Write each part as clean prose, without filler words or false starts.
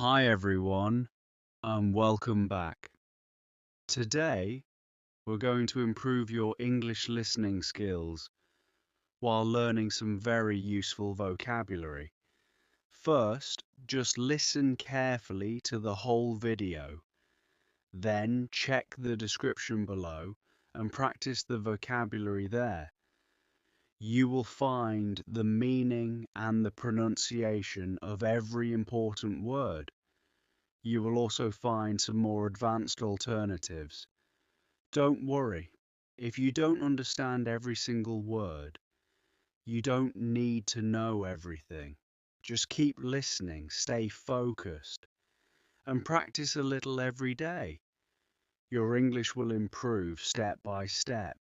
Hi everyone, and welcome back. Today, we're going to improve your English listening skills while learning some very useful vocabulary. First, just listen carefully to the whole video. Then check the description below and practice the vocabulary there. You will find the meaning and the pronunciation of every important word. You will also find some more advanced alternatives. Don't worry, if you don't understand every single word, you don't need to know everything. Just keep listening, stay focused, and practice a little every day. Your English will improve step by step.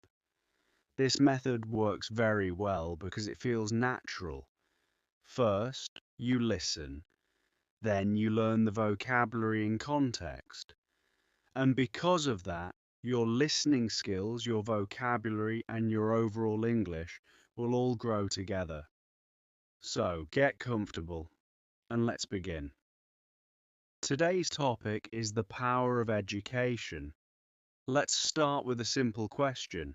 This method works very well because it feels natural. First, you listen, then you learn the vocabulary in context. And because of that, your listening skills, your vocabulary, and your overall English will all grow together. So get comfortable and let's begin. Today's topic is the power of education. Let's start with a simple question.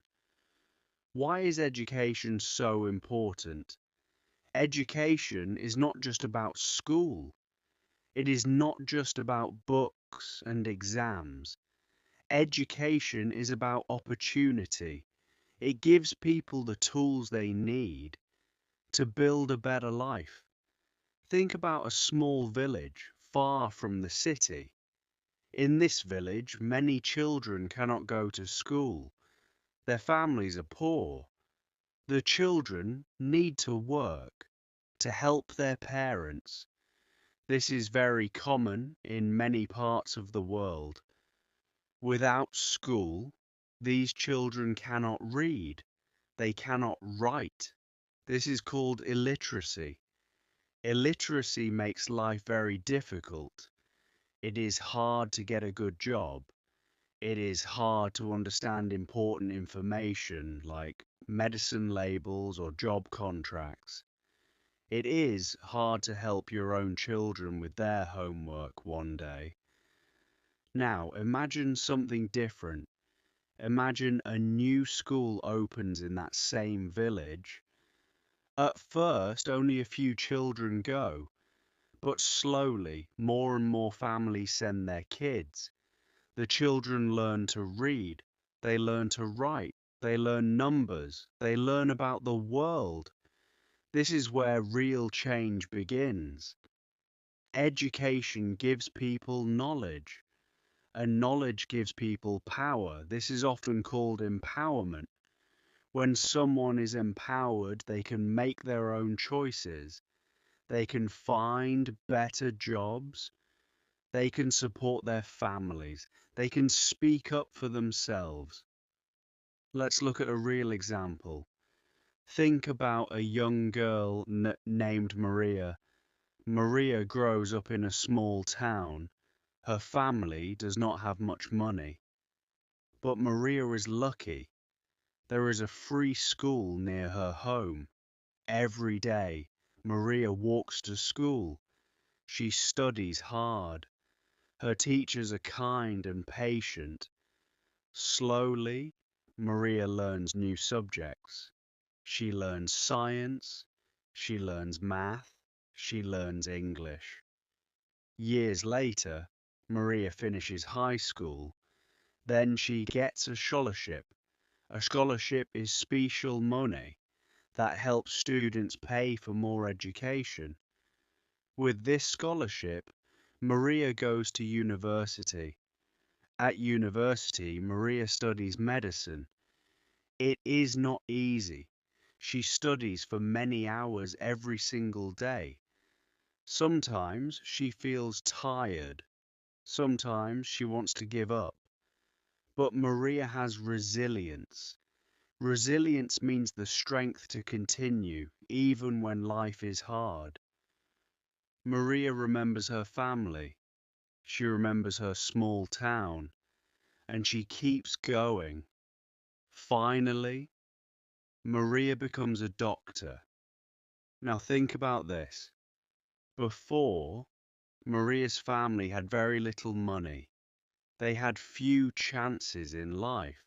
Why is education so important? Education is not just about school. It is not just about books and exams. Education is about opportunity. It gives people the tools they need to build a better life. Think about a small village far from the city. In this village, many children cannot go to school. Their families are poor. The children need to work to help their parents. This is very common in many parts of the world. Without school, these children cannot read. They cannot write. This is called illiteracy. Illiteracy makes life very difficult. It is hard to get a good job. It is hard to understand important information like medicine labels or job contracts. It is hard to help your own children with their homework one day. Now, imagine something different. Imagine a new school opens in that same village. At first, only a few children go, but slowly, more and more families send their kids. The children learn to read, they learn to write, they learn numbers, they learn about the world. This is where real change begins. Education gives people knowledge, and knowledge gives people power. This is often called empowerment. When someone is empowered, they can make their own choices. They can find better jobs. They can support their families. They can speak up for themselves. Let's look at a real example. Think about a young girl named Maria. Maria grows up in a small town. Her family does not have much money. But Maria is lucky. There is a free school near her home. Every day, Maria walks to school. She studies hard. Her teachers are kind and patient. Slowly, Maria learns new subjects. She learns science, she learns math, she learns English. Years later, Maria finishes high school. Then she gets a scholarship. A scholarship is special money that helps students pay for more education. With this scholarship, Maria goes to university. At university, Maria studies medicine. It is not easy. She studies for many hours every single day. Sometimes she feels tired. Sometimes she wants to give up. But Maria has resilience. Resilience means the strength to continue, even when life is hard. Maria remembers her family. She remembers her small town. And she keeps going. Finally, Maria becomes a doctor. Now think about this. Before, Maria's family had very little money. They had few chances in life.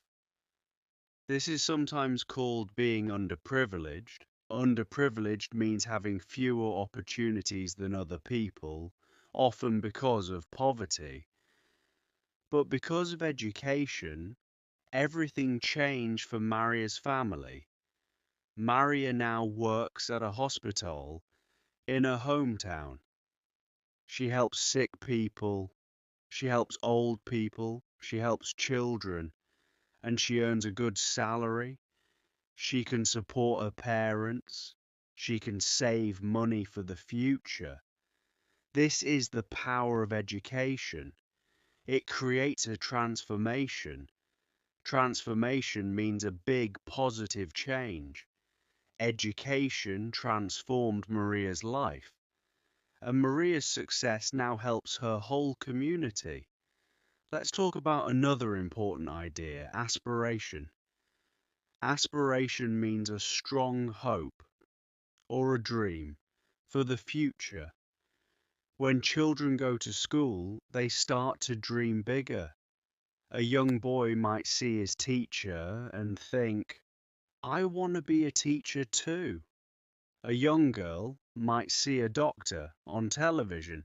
This is sometimes called being underprivileged. Underprivileged means having fewer opportunities than other people, often because of poverty. But because of education, everything changed for Maria's family. Maria now works at a hospital in her hometown. She helps sick people, she helps old people, she helps children, and she earns a good salary. She can support her parents. She can save money for the future. This is the power of education. It creates a transformation. Transformation means a big positive change. Education transformed Maria's life, and Maria's success now helps her whole community. Let's talk about another important idea, aspiration. Aspiration means a strong hope or a dream for the future. When children go to school, they start to dream bigger. A young boy might see his teacher and think, I want to be a teacher too. A young girl might see a doctor on television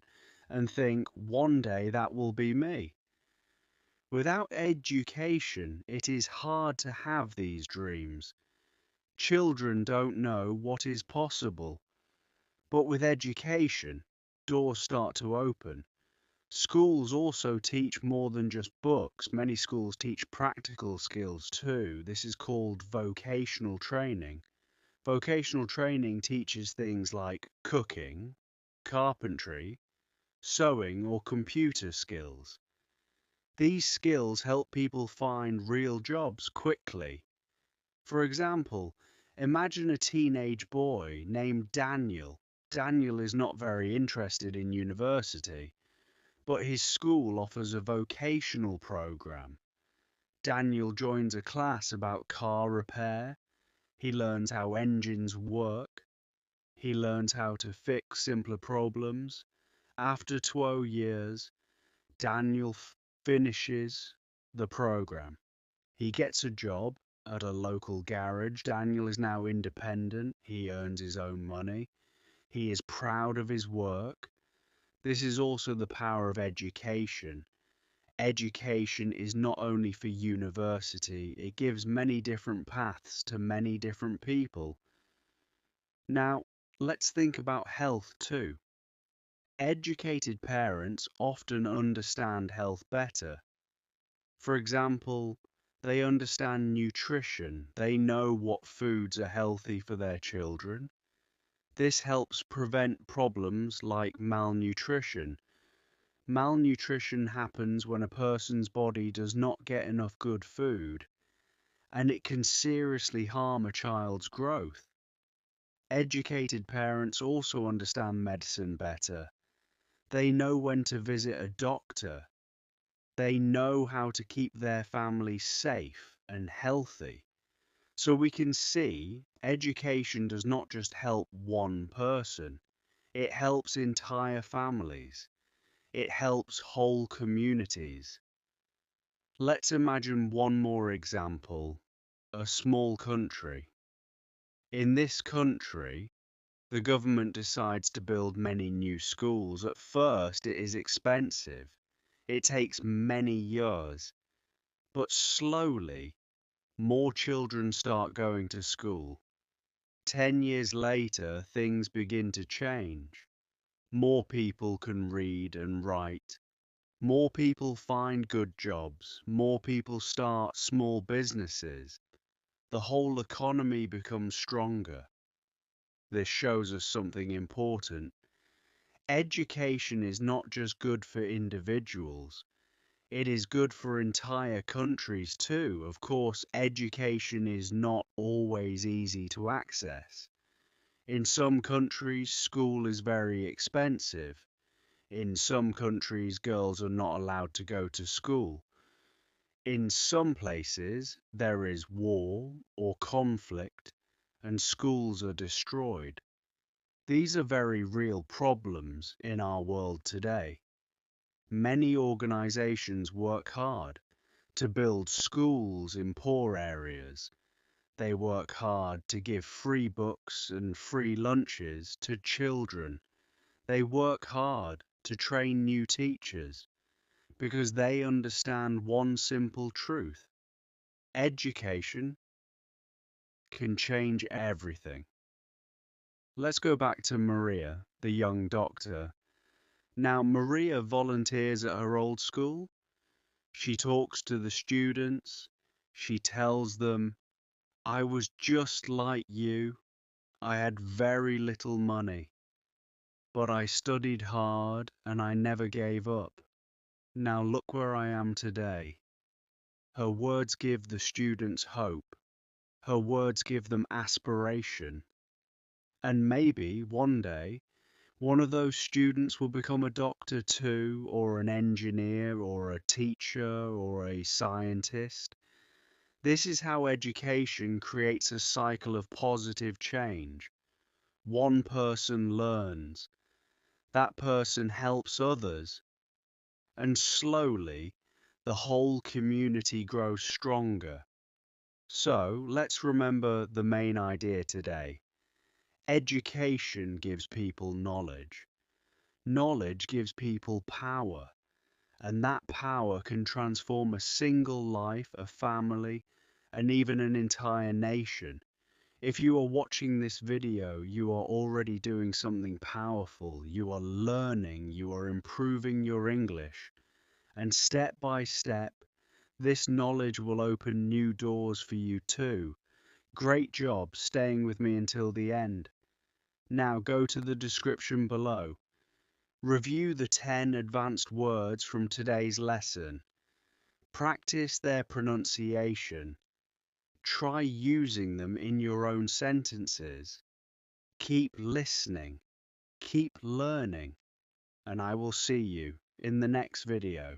and think, one day that will be me. Without education, it is hard to have these dreams. Children don't know what is possible. But with education, doors start to open. Schools also teach more than just books. Many schools teach practical skills too. This is called vocational training. Vocational training teaches things like cooking, carpentry, sewing, or computer skills. These skills help people find real jobs quickly. For example, imagine a teenage boy named Daniel. Daniel is not very interested in university, but his school offers a vocational program. Daniel joins a class about car repair. He learns how engines work. He learns how to fix simpler problems. After 12 years, Daniel finishes the program. He gets a job at a local garage. Daniel is now independent. He earns his own money. He is proud of his work. This is also the power of education. Education is not only for university, it gives many different paths to many different people. Now, let's think about health too. Educated parents often understand health better. For example, they understand nutrition. They know what foods are healthy for their children. This helps prevent problems like malnutrition. Malnutrition happens when a person's body does not get enough good food, and it can seriously harm a child's growth. Educated parents also understand medicine better. They know when to visit a doctor. They know how to keep their family safe and healthy. So we can see education does not just help one person, it helps entire families. It helps whole communities. Let's imagine one more example, a small country. In this country, the government decides to build many new schools. At first, it is expensive. It takes many years, but slowly, more children start going to school. 10 years later, things begin to change. More people can read and write. More people find good jobs. More people start small businesses. The whole economy becomes stronger. This shows us something important. Education is not just good for individuals. It is good for entire countries too. Of course, education is not always easy to access. In some countries, school is very expensive. In some countries, girls are not allowed to go to school. In some places, there is war or conflict, and schools are destroyed. These are very real problems in our world today. Many organizations work hard to build schools in poor areas. They work hard to give free books and free lunches to children. They work hard to train new teachers because they understand one simple truth. Education can change everything. Let's go back to Maria, the young doctor. Now, Maria volunteers at her old school. She talks to the students. She tells them, I was just like you. I had very little money, but I studied hard and I never gave up. Now look where I am today. Her words give the students hope. Her words give them aspiration. And maybe one day, one of those students will become a doctor too, or an engineer, or a teacher, or a scientist. This is how education creates a cycle of positive change. One person learns, that person helps others, and slowly the whole community grows stronger. So let's remember the main idea today. Education gives people knowledge. Knowledge gives people power, and that power can transform a single life, a family, and even an entire nation. If you are watching this video, you are already doing something powerful. You are learning, you are improving your English, and step by step, this knowledge will open new doors for you too. Great job staying with me until the end. Now go to the description below. Review the 10 advanced words from today's lesson. Practice their pronunciation. Try using them in your own sentences. Keep listening. Keep learning. And I will see you in the next video.